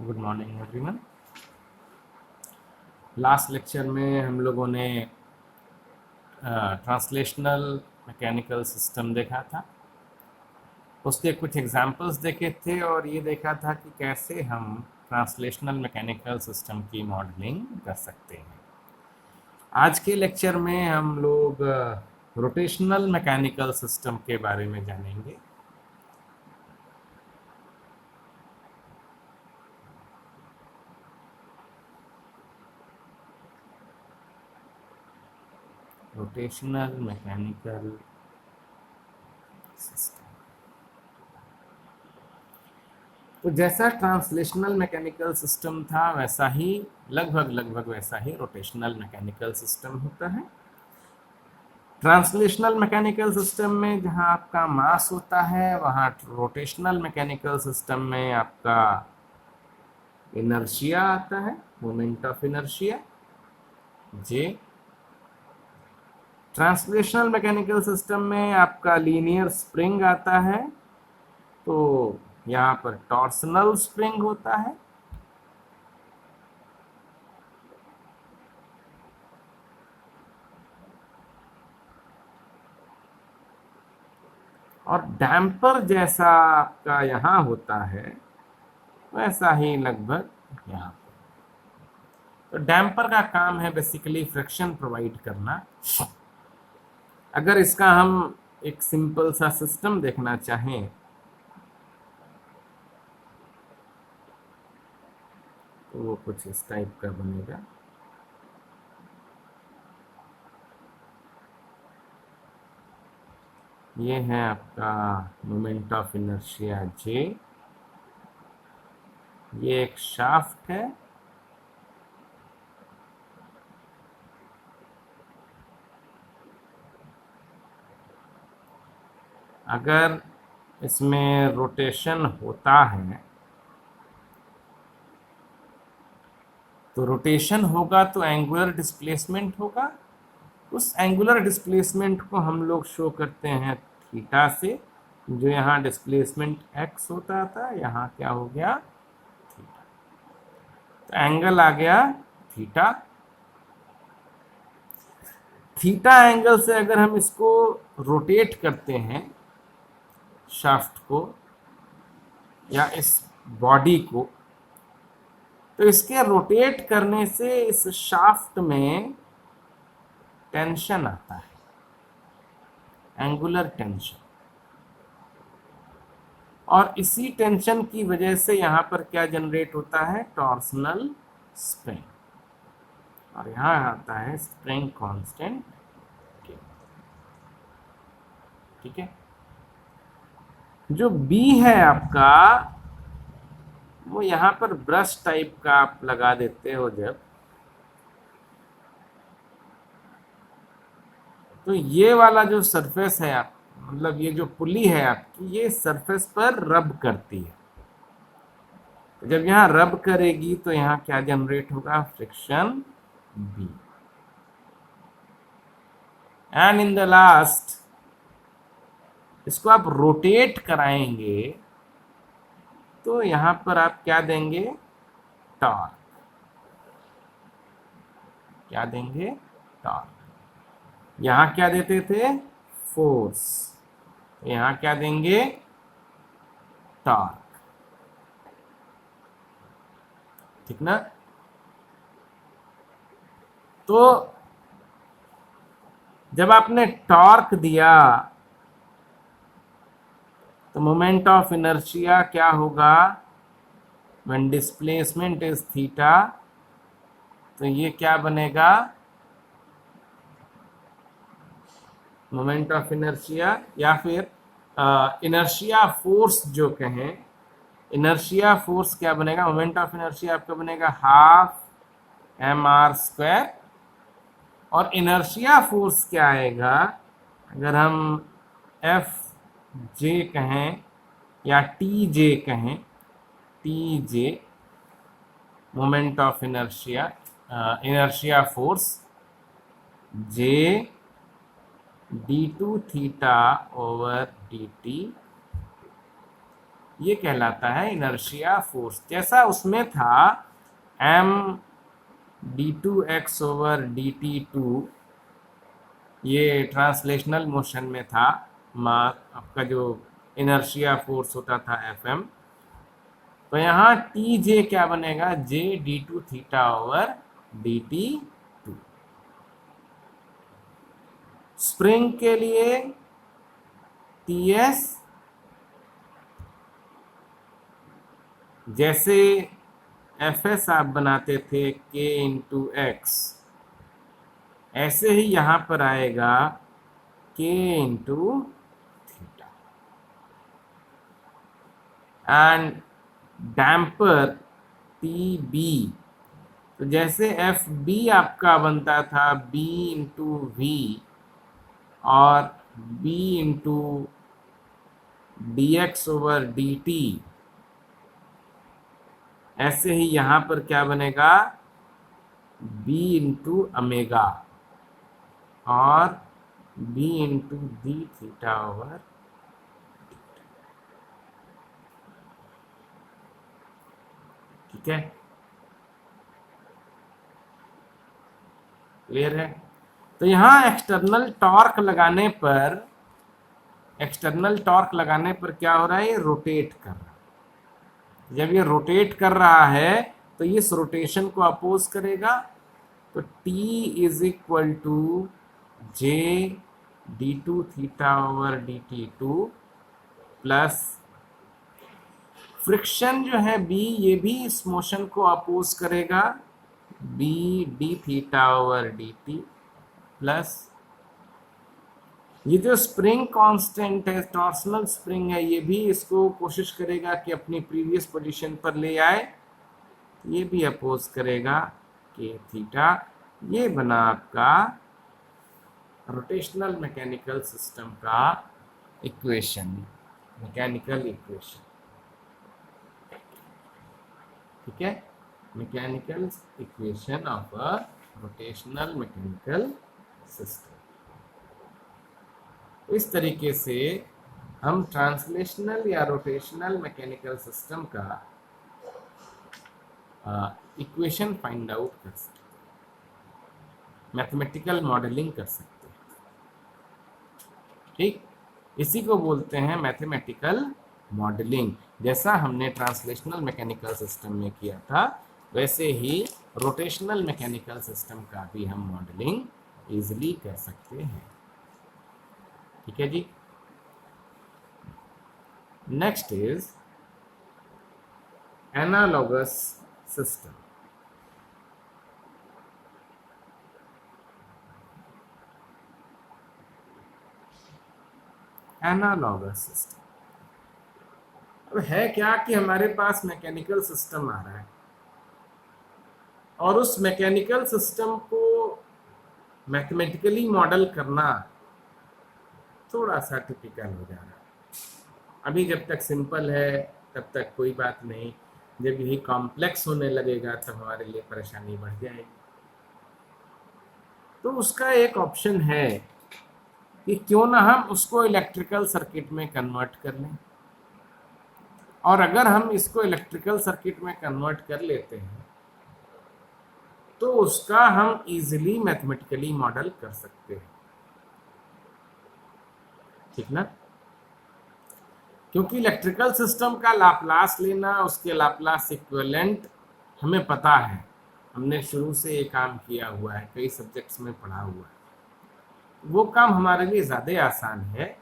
Good morning everyone. Last lecture में हम लोगों ने ट्रांसलेशनल मैकेनिकल सिस्टम देखा था। उसके कुछ एग्जांपल्स देखे थे और ये देखा था कि कैसे हम ट्रांसलेशनल मैकेनिकल सिस्टम की मॉडलिंग कर सकते हैं। आज के लेक्चर में हम लोग रोटेशनल मैकेनिकल सिस्टम के बारे में जानेंगे। रोटेशनल मैकेनिकल सिस्टम तो जैसा ट्रांसलेशनल मैकेनिकल सिस्टम था वैसा ही लगभग वैसा ही रोटेशनल मैकेनिकल सिस्टम होता है। ट्रांसलेशनल मैकेनिकल सिस्टम में जहां आपका मास होता है वहां रोटेशनल मैकेनिकल सिस्टम में आपका इनर्शिया आता है, moment of inertia J. Translational mechanical system में आपका लीनियर स्प्रिंग आता है, तो यहाँ पर टॉर्सनल स्प्रिंग होता है। और डैम्पर जैसा आपका यहाँ होता है वैसा ही लगभग यहाँ पर। तो डैम्पर का काम है बेसिकली फ्रिक्शन प्रोवाइड करना। अगर इसका हम एक सिंपल सा सिस्टम देखना चाहें तो वो कुछ इस टाइप का बनेगा। ये है आपका मोमेंट ऑफ इनर्शिया जे। ये एक शाफ्ट है, अगर इसमें रोटेशन होता है तो रोटेशन होगा तो एंगुलर डिस्प्लेसमेंट होगा। उस एंगुलर डिस्प्लेसमेंट को हम लोग शो करते हैं थीटा से। जो यहाँ डिस्प्लेसमेंट एक्स होता था यहाँ क्या हो गया थीटा, तो एंगल आ गया थीटा। थीटा एंगल से अगर हम इसको रोटेट करते हैं शाफ्ट को या इस बॉडी को, तो इसके रोटेट करने से इस शाफ्ट में टेंशन आता है, एंगुलर टेंशन। और इसी टेंशन की वजह से यहां पर क्या जनरेट होता है, टॉर्सनल स्प्रिंग। और यहां आता है स्प्रिंग कांस्टेंट के। ठीक है। जो बी है आपका वो यहां पर ब्रश टाइप का आप लगा देते हो जब, तो ये वाला जो सरफेस है आप, मतलब ये जो पुली है आपकी, ये सरफेस पर रब करती है। तो जब यहाँ रब करेगी तो यहाँ क्या जनरेट होगा, friction B. And in the last इसको आप रोटेट कराएंगे तो यहां पर आप क्या देंगे, टॉर्क। क्या देंगे, टॉर्क। यहां क्या देते थे, फोर्स। यहां क्या देंगे, टॉर्क। ठीक ना। तो जब आपने टॉर्क दिया तो मोमेंट ऑफ इनर्शिया क्या होगा, व्हेन डिस्प्लेसमेंट इज थीटा, तो ये क्या बनेगा, मोमेंट ऑफ इनर्शिया या फिर इनर्शिया फोर्स जो कहें, इनर्शिया फोर्स क्या बनेगा, मोमेंट ऑफ इनर्शिया आपका बनेगा हाफ mr²। और इनर्शिया फोर्स क्या आएगा, अगर हम एफ जे कहें या टी जे कहें, T J moment of inertia, inertia force J d2 theta over dt ये कहलाता है इनर्शिया फोर्स। जैसा उसमें था m d2x ओवर dt2, ये ट्रांसलेशनल मोशन में था, आपका जो इनर्शिया फोर्स होता था Fm, तो यहाँ टी जे क्या बनेगा, जे d2 theta over dt2। Spring के लिए ts जैसे Fs आप बनाते थे k इंटू एक्स, ऐसे ही यहां पर आएगा k into theta. And damper T B, तो जैसे एफ बी आपका बनता था b इंटू वी और b into D x over D t, ऐसे ही यहां पर क्या बनेगा b इंटू अमेगा और b into D theta over. ठीक है, क्लियर है। तो यहां एक्सटर्नल टॉर्क लगाने पर क्या हो रहा है, ये रोटेट कर रहा है। जब ये रोटेट कर रहा है तो इस रोटेशन को अपोज करेगा, तो T is equal to J d two theta over D T two plus friction जो है B, ये भी इस मोशन को अपोज करेगा, B D theta over D T plus ये जो स्प्रिंग कांस्टेंट है, टॉर्सनल स्प्रिंग है, ये भी इसको कोशिश करेगा कि अपनी प्रीवियस पोजीशन पर ले आए, ये भी अपोज करेगा के थीटा। ये बना आपका रोटेशनल मैकेनिकल सिस्टम का इक्वेशन, मैकेनिकल इक्वेशन। ठीक है, mechanical equation of a rotational mechanical system. इस तरीके से हम ट्रांसलेशनल या रोटेशनल मैकेनिकल सिस्टम का इक्वेशन फाइंड आउट कर सकते हैं, मैथमेटिकल मॉडलिंग कर सकते हैं। ठीक, इसी को बोलते हैं मैथमेटिकल मॉडलिंग। जैसा हमने ट्रांसलेशनल मैकेनिकल सिस्टम में किया था, वैसे ही रोटेशनल मैकेनिकल सिस्टम का भी हम मॉडलिंग इजीली कर सकते हैं। ठीक है जी। Next is analogous system. Analogous system अब है क्या कि हमारे पास मैकेनिकल सिस्टम आ रहा है और उस मैकेनिकल सिस्टम को मैथमेटिकली मॉडल करना थोड़ा सा टिपिकल हो जा रहा है। अभी जब तक सिंपल है तब तक कोई बात नहीं, जब यही कॉम्प्लेक्स होने लगेगा तब हमारे लिए परेशानी बढ़ जाएगी। तो उसका एक ऑप्शन है कि क्यों ना हम उसको इलेक्ट्रिकल सर्किट में कन्वर्ट कर लें, और अगर हम इसको इलेक्ट्रिकल सर्किट में कन्वर्ट कर लेते हैं तो उसका हम इजीली मैथमेटिकली मॉडल कर सकते हैं। ठीक ना, क्योंकि इलेक्ट्रिकल सिस्टम का लाप्लास लेना, उसके लाप्लास इक्विवेलेंट हमें पता है, हमने शुरू से ये काम किया हुआ है, कई सब्जेक्ट्स में पढ़ा हुआ है। वो काम हमारे लिए ज़्यादा आसान है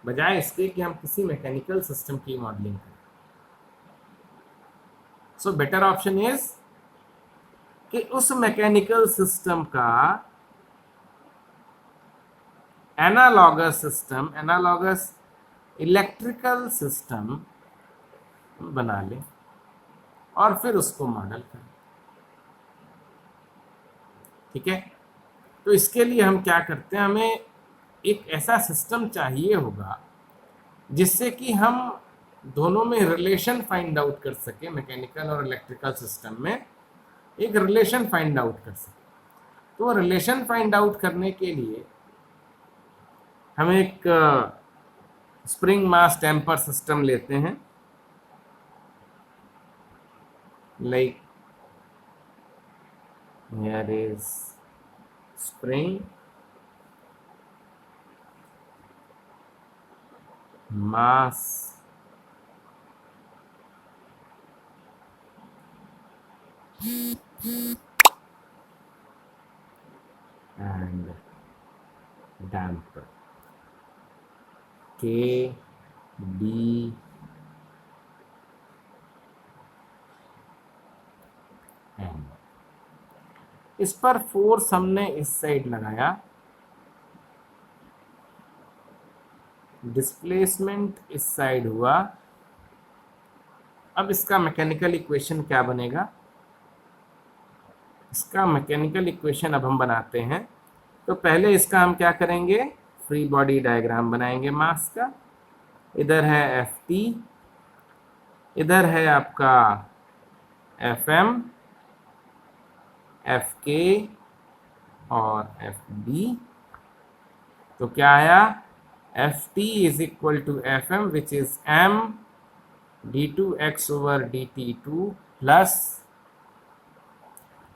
बजाय इसके कि हम किसी मैकेनिकल सिस्टम की मॉडलिंग करें। सो बेटर ऑप्शन इज कि उस मैकेनिकल सिस्टम का analogous system, analogous electrical system बना लें और फिर उसको मॉडल करें। ठीक है, तो इसके लिए हम क्या करते हैं, हमें एक ऐसा सिस्टम चाहिए होगा जिससे कि हम दोनों में रिलेशन फाइंड आउट कर सके, मैकेनिकल और इलेक्ट्रिकल सिस्टम में एक रिलेशन फाइंड आउट कर सके। तो रिलेशन फाइंड आउट करने के लिए हम एक स्प्रिंग मास टेम्पर सिस्टम लेते हैं like here is spring, mass and damper, K, B, M। इस पर फोर्स हमने इस साइड लगाया, डिस्प्लेसमेंट इस साइड हुआ। अब इसका मैकेनिकल इक्वेशन क्या बनेगा? इसका मैकेनिकल इक्वेशन अब हम बनाते हैं। तो पहले इसका हम क्या करेंगे, फ्री बॉडी डायग्राम बनाएंगे मास का। इधर है एफ टी, इधर है आपका एफ एम, एफ के और एफ बी। तो क्या आया, F T is equal to F M which is M D two X over D T two plus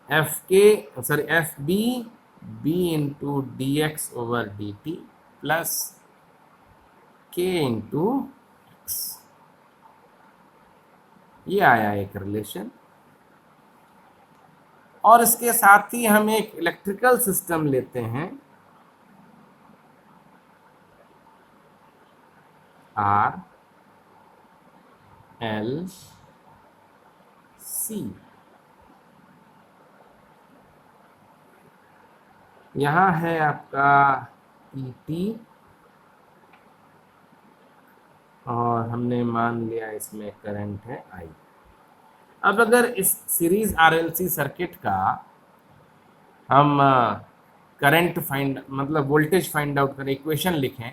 F K sorry F B B into D x over D T plus K into X. ये आया एक relation. और इसके साथ ही हम एक electrical system लेते हैं, आर एल सी। यहाँ है आपका ई टी और हमने मान लिया इसमें करंट है आई। अब अगर इस सीरीज आरएलसी सर्किट का हम करंट फाइंड मतलब वोल्टेज फाइंड आउट करें, इक्वेशन लिखें,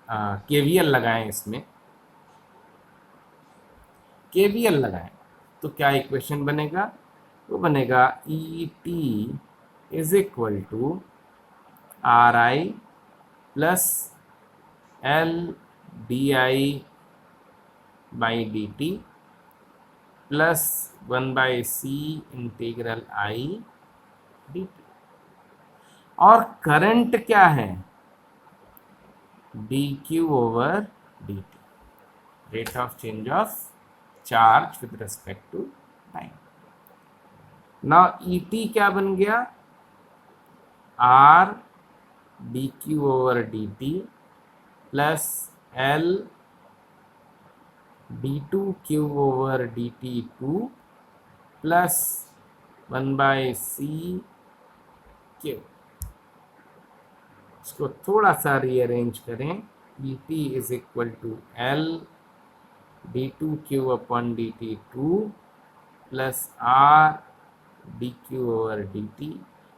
केवीएल लगाएं, इसमें केवीएल लगाएं, तो क्या इक्वेशन बनेगा? वो बनेगा E T is equal to R I plus L d I by d T plus 1/c integral I d t. और करंट क्या है? D q over D t, rate of change of charge with respect to time. Now E T क्या बन गया? R d q over D T plus L d two q over D T two plus 1/c q. इसको थोड़ा सा rearrange करें, E T is equal to L d two q upon d T two plus R d q over D T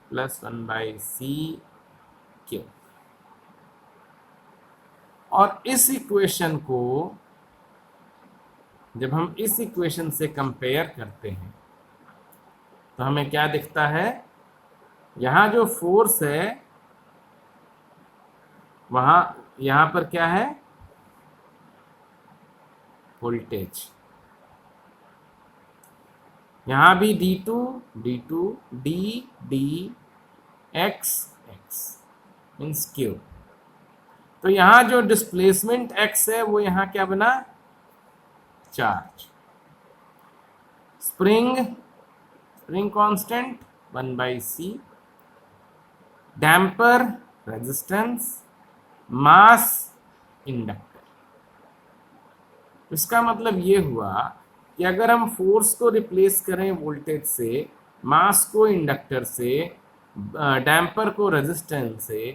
plus 1/c q. और इस equation को जब हम इस इक्वेशन से कंपेयर करते हैं तो हमें क्या दिखता है? यहाँ जो फोर्स है वहां यहाँ पर क्या है? वोल्टेज। यहाँ भी D2 D2 D D X X means Q। तो यहाँ जो डिस्प्लेसमेंट X है वो यहाँ क्या बना? Charge. Spring constant 1/c, damper resistance, mass inductor. इसका मतलब ये हुआ कि अगर हम फोर्स को रिप्लेस करें वोल्टेज से, मास को इंडक्टर से, डैम्पर को रेजिस्टेंस से,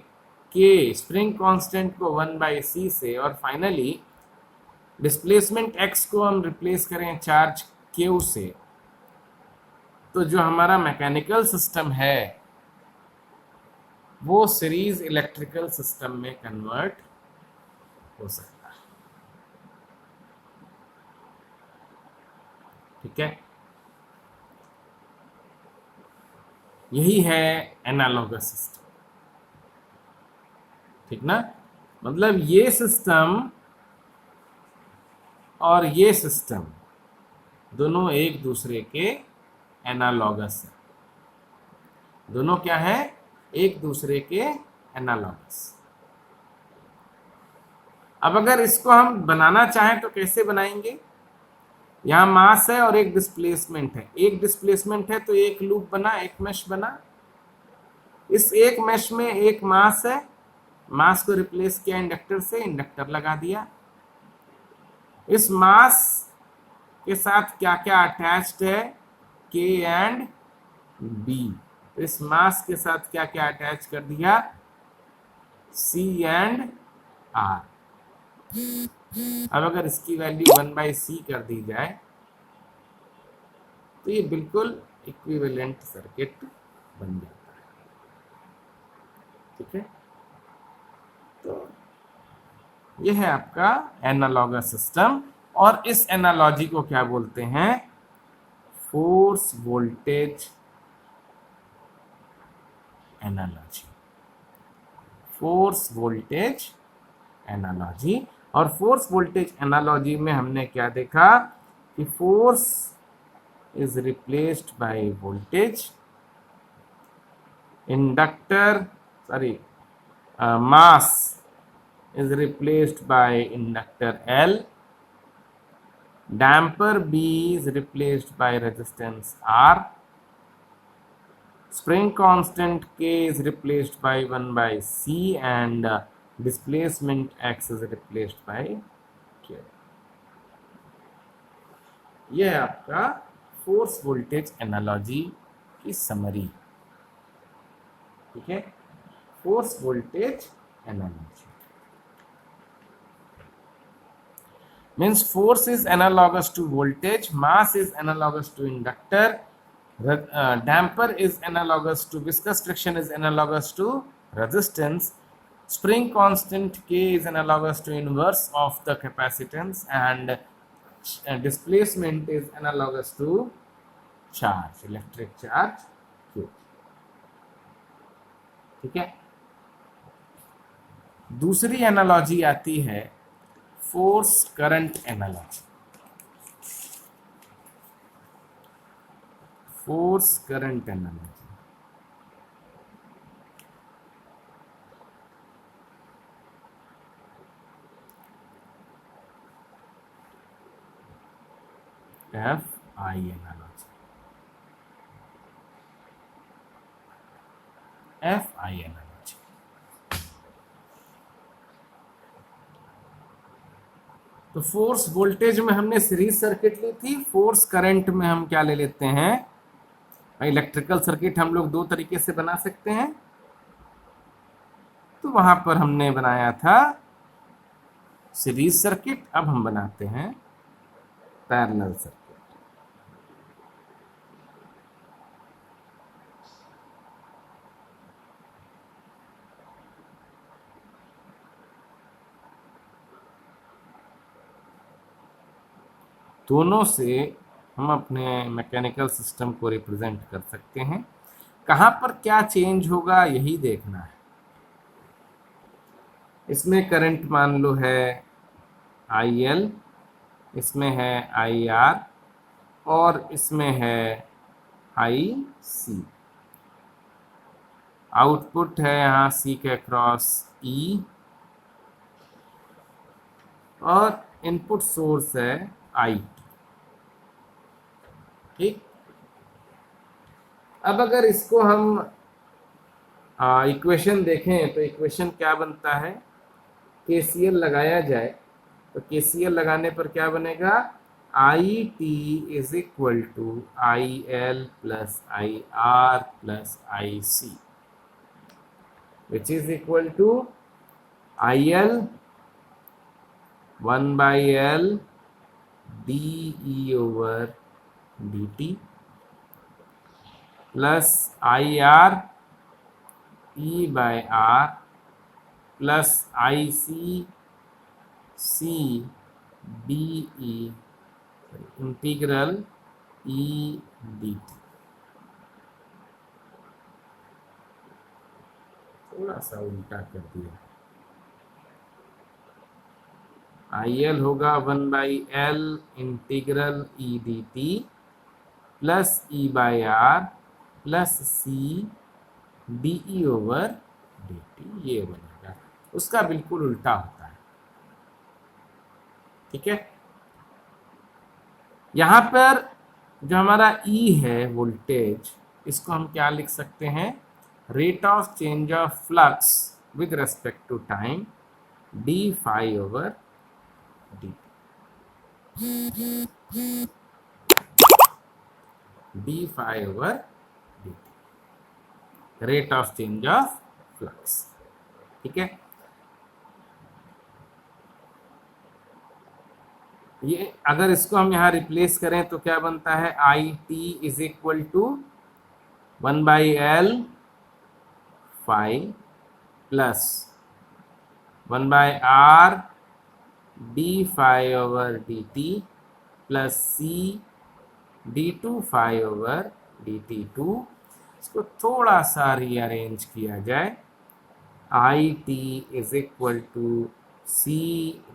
के स्प्रिंग कांस्टेंट को 1/c से, और फाइनली डिस्प्लेसमेंट x को हम रिप्लेस करें चार्ज q से, तो जो हमारा मैकेनिकल सिस्टम है वो सीरीज इलेक्ट्रिकल सिस्टम में कन्वर्ट हो सकता है। ठीक है, यही है एनालॉगस सिस्टम। ठीक ना, मतलब ये सिस्टम और ये सिस्टम दोनों एक दूसरे के एनालॉगस है, दोनों क्या है, एक दूसरे के एनालॉगस। अब अगर इसको हम बनाना चाहें तो कैसे बनाएंगे? यहाँ मास है और एक डिस्प्लेसमेंट है, एक डिस्प्लेसमेंट है तो एक लूप बना, एक मेश बना। इस एक मेश में एक मास है, मास को रिप्लेस किया इंडक्टर से, इंडक्टर लगा दिया। इस मास के साथ क्या क्या अटैच्ड है, के एंड बी। इस मास के साथ क्या क्या अटैच कर दिया, सी एंड आर। अब अगर इसकी वैल्यू 1/c कर दी जाए तो ये बिल्कुल इक्विवेलेंट सर्किट बन जाता है। ठीक है, तो ये है आपका एनालॉगस सिस्टम, और इस एनालॉजी को क्या बोलते हैं, force voltage analogy. Force voltage analogy. और फोर्स वोल्टेज एनालॉजी में हमने क्या देखा कि force is replaced by voltage, inductor sorry mass is replaced by inductor L, damper B is replaced by resistance R, spring constant K is replaced by 1/c, and displacement X is replaced by Q। यह है आपका force voltage analogy की summary. ठीक है, force voltage analogy means force is analogous to voltage, mass is analogous to inductor, damper is analogous to viscous friction is analogous to resistance, spring constant K is analogous to inverse of the capacitance, and displacement is analogous to charge, electric charge Q। ठीक है, दूसरी analogy आती है force current analogy. Force current analogy, F I analogy, F I analogy. तो force voltage में हमने series circuit ली थी, force current में हम क्या ले लेते हैं, इलेक्ट्रिकल सर्किट हम लोग दो तरीके से बना सकते हैं। तो वहां पर हमने बनाया था सीरीज सर्किट, अब हम बनाते हैं पैरेलल सर्किट। दोनों से हम अपने मैकेनिकल सिस्टम को रिप्रेजेंट कर सकते हैं। कहां पर क्या चेंज होगा यही देखना है। इसमें करंट मान लो है IL, इसमें है IR, और इसमें है IC। आउटपुट है यहाँ C के अक्रॉस E, और इनपुट सोर्स है I। ठीक, अब अगर इसको हम इक्वेशन देखें तो इक्वेशन क्या बनता है, KCL लगाया जाए तो KCL लगाने पर क्या बनेगा, IT is equal to IL plus IR plus IC, which is equal to IL 1/L DE over DT plus IR E/R plus IC C DE integral E DT। थोड़ा सा उल्टा कर दिया। आई एल होगा 1/L integral E d T plus E/R plus C d E over D t, ये बनेगा। उसका बिल्कुल उल्टा होता है। ठीक है, यहाँ पर जो हमारा E है वोल्टेज, इसको हम क्या लिख सकते हैं, rate of change of flux with respect to time d phi over d d phi over d, rate of change of flux. ठीक है, ये अगर इसको हम यहाँ रिप्लेस करें तो क्या बनता है, I T is equal to 1/L phi plus 1/R d phi over D T plus C d two phi over D T two. इसको थोड़ा सा रीअरेंज किया जाए, I T is equal to C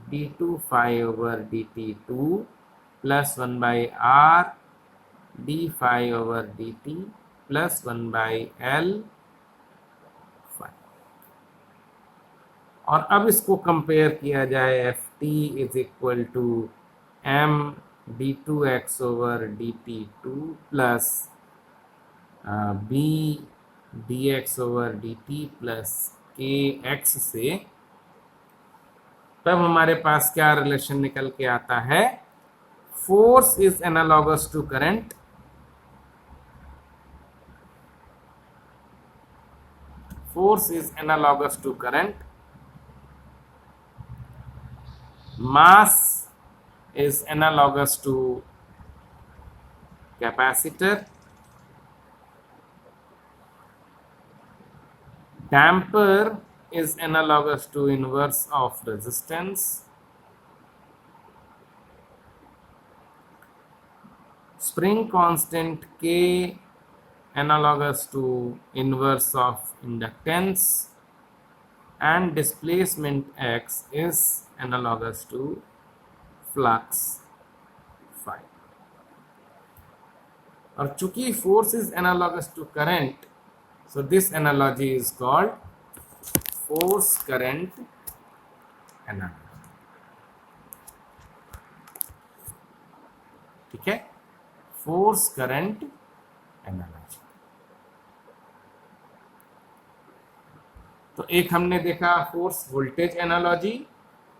d two phi over D T two plus 1/R d phi over D T plus 1/L phi. और अब इसको compare किया जाए, F T is equal to m D two X over D T two plus b d x over D T plus k x से, तब हमारे पास क्या relation निकल के आता है, force is analogous to current, force is analogous to current, mass is analogous to capacitor, damper is analogous to inverse of resistance, spring constant K analogous to inverse of inductance, and displacement x is analogous to flux phi। और चूंकि force is analogous to current, so this analogy is called force current analogy। ठीक है, force current analogy। तो एक हमने देखा force voltage analogy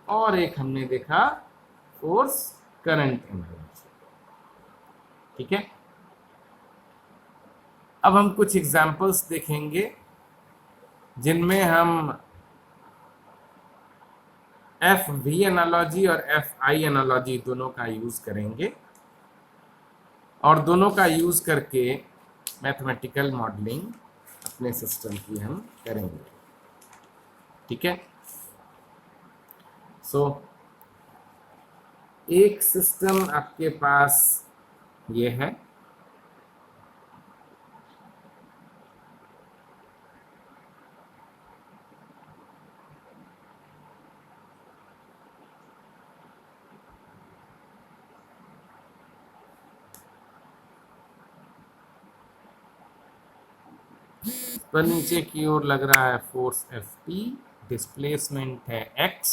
और एक हमने देखा फोर्स करंट एनालॉजी। ठीक है, अब हम कुछ एग्जांपल्स देखेंगे जिनमें हम एफ वी एनालॉजी और एफ आई एनालॉजी दोनों का यूज करेंगे, और दोनों का यूज करके मैथमेटिकल मॉडलिंग अपने सिस्टम की हम करेंगे। ठीक है, सो एक सिस्टम आपके पास ये है, पर नीचे की ओर लग रहा है फोर्स एफ टी, डिस्प्लेसमेंट है x,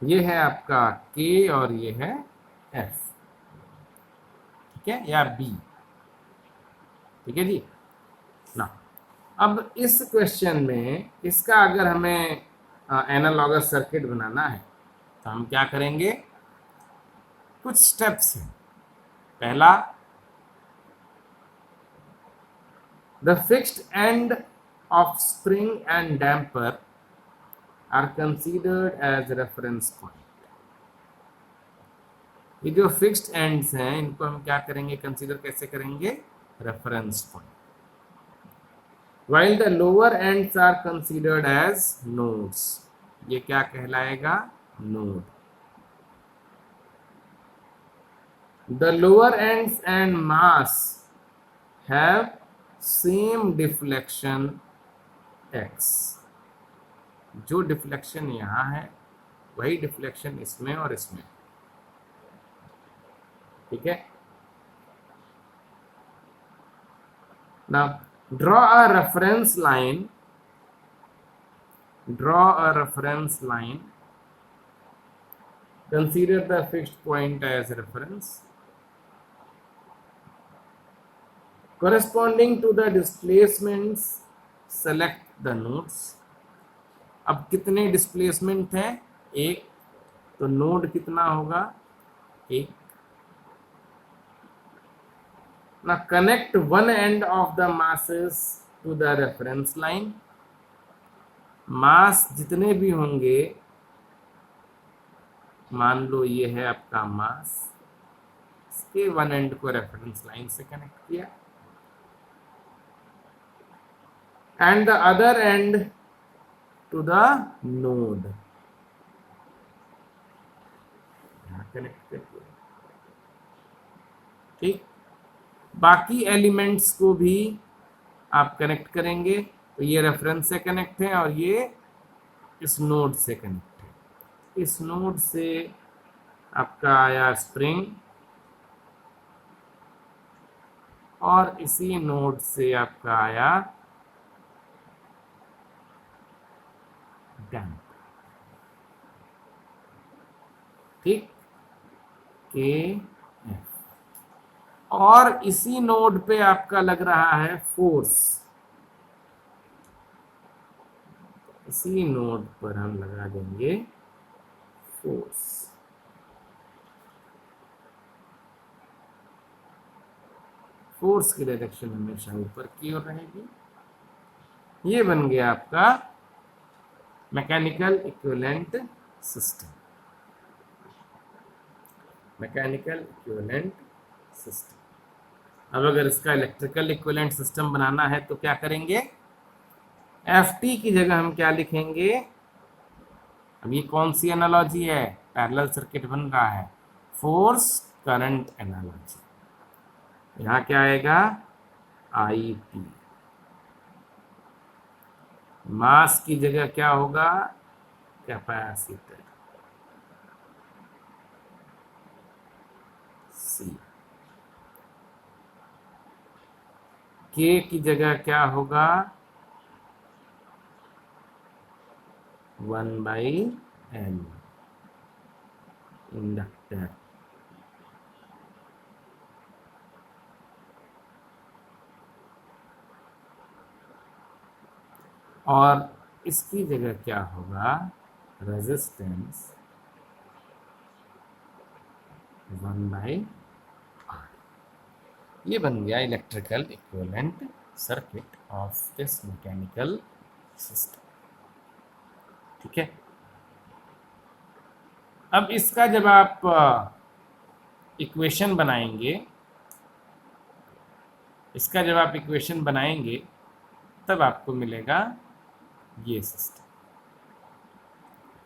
ये है आपका k और ये है f। ठीक है, या b। ठीक है जी ना। अब इस क्वेश्चन में इसका अगर हमें एनालॉगस सर्किट बनाना है तो हम क्या करेंगे, कुछ स्टेप्स हैं। पहला, the fixed end of spring and damper are considered as reference point। ये जो फिक्स्ड एंड्स हैं इनको हम क्या करेंगे, कंसीडर कैसे करेंगे, reference point. while the lower ends are considered as nodes, ये क्या कहलाएगा, node. the lower ends and mass have same deflection x, जो डिफ्लेक्शन यहाँ है वही डिफ्लेक्शन इसमें और इसमें, ठीक है। Now draw a reference line, draw a reference line, consider the fixed point as reference corresponding to the displacements, select the nodes। अब कितने डिस्प्लेसमेंट है? एक, तो नोड कितना होगा? एक। ना connect one end of the masses to the reference line. Mass जितने भी होंगे, मान लो ये है आपका मास, इसके वन एंड को रेफरेंस लाइन से कनेक्ट किया, and the other end to the node, यहां कनेक्ट कर दिया, ठीक। बाकी एलिमेंट्स को भी आप कनेक्ट करेंगे, तो ये रेफरेंस से कनेक्ट है और ये इस नोड से कनेक्ट है। इस नोड से आपका आया स्प्रिंग और इसी नोड से आपका आया डैम्प, ठीक, के एफ। और इसी नोड पे आपका लग रहा है फोर्स, इसी नोड पर हम लगा देंगे फोर्स। फोर्स की डायरेक्शन हमेशा ऊपर की ओर रहेगी। ये बन गया आपका mechanical equivalent system, mechanical equivalent system. अब अगर इसका इलेक्ट्रिकल इक्विवेलेंट सिस्टम बनाना है तो क्या करेंगे? Ft की जगह हम क्या लिखेंगे? अब ये कौन सी एनालॉजी है? पैरेलल सर्किट बन रहा है, फोर्स करंट एनालॉजी। यहां क्या आएगा? Ip। मास की जगह क्या होगा? Capacitor, C। K की जगह क्या होगा? 1/L, inductor. और इसकी जगह क्या होगा? Resistance 1/R। ये बन गया electrical equivalent circuit of this mechanical system, ठीक है। अब इसका जब आप इक्वेशन बनाएंगे, इसका जब आप इक्वेशन बनाएंगे तब आपको मिलेगा ये सिस्टम,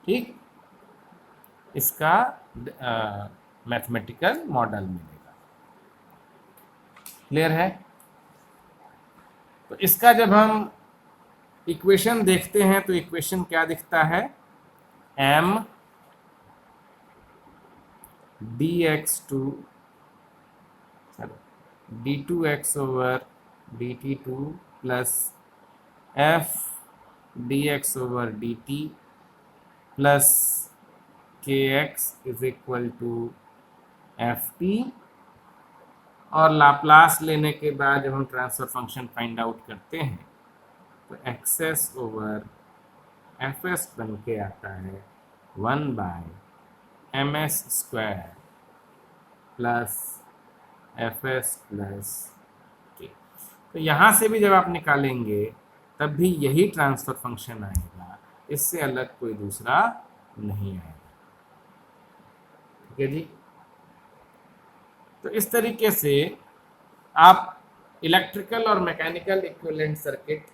ठीक। इसका मैथमेटिकल मॉडल मिलेगा। क्लियर है? तो इसका जब हम इक्वेशन देखते हैं तो इक्वेशन क्या दिखता है? m dx2 d2x over dt2 plus f dx over dt plus kx is equal to ft। और लाप्लास लेने के बाद जब हम ट्रांसफर फंक्शन फाइंड आउट करते हैं तो एक्सेस ओवर एफ एस बन के आता है 1/ms² plus F S plus के। तो यहाँ से भी जब आप निकालेंगे तब भी यही ट्रांसफर फंक्शन आएगा, इससे अलग कोई दूसरा नहीं आएगा, ठीक है जी। तो इस तरीके से आप इलेक्ट्रिकल और मैकेनिकल इक्विवेलेंट सर्किट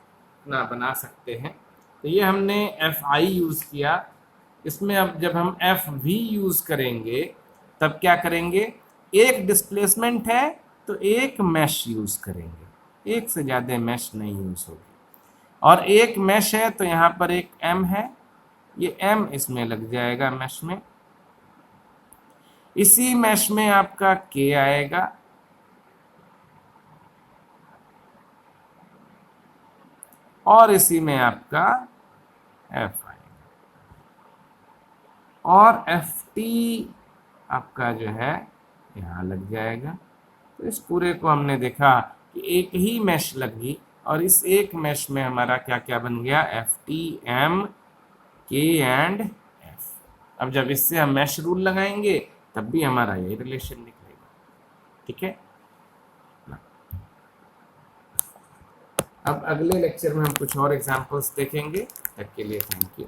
ना बना सकते हैं। तो ये हमने Fi यूज़ किया। इसमें अब जब हम Fv यूज़ करेंगे तब क्या करेंगे? एक डिस्प्लेसमेंट है तो एक मैश यूज़ करेंगे, एक से ज़्यादा मैश नहीं यूज़ होगी। और एक मैश है तो यहाँ पर एक M है ये m इसमें लग जाएगा मैश में, इसी मैश में आपका k आएगा, और इसी में आपका f आएगा, और ft आपका जो है यहाँ लग जाएगा। तो इस पूरे को हमने देखा कि एक ही मैश लगी और इस एक मैश में हमारा क्या क्या बन गया, ft, m, k and f। अब जब इससे हम मैश रूल लगाएंगे तब भी हमारा यही रिलेशन निकलेगा। ठीक है, अब अगले लेक्चर में हम कुछ और एग्जांपल्स देखेंगे। तब के लिए थैंक यू।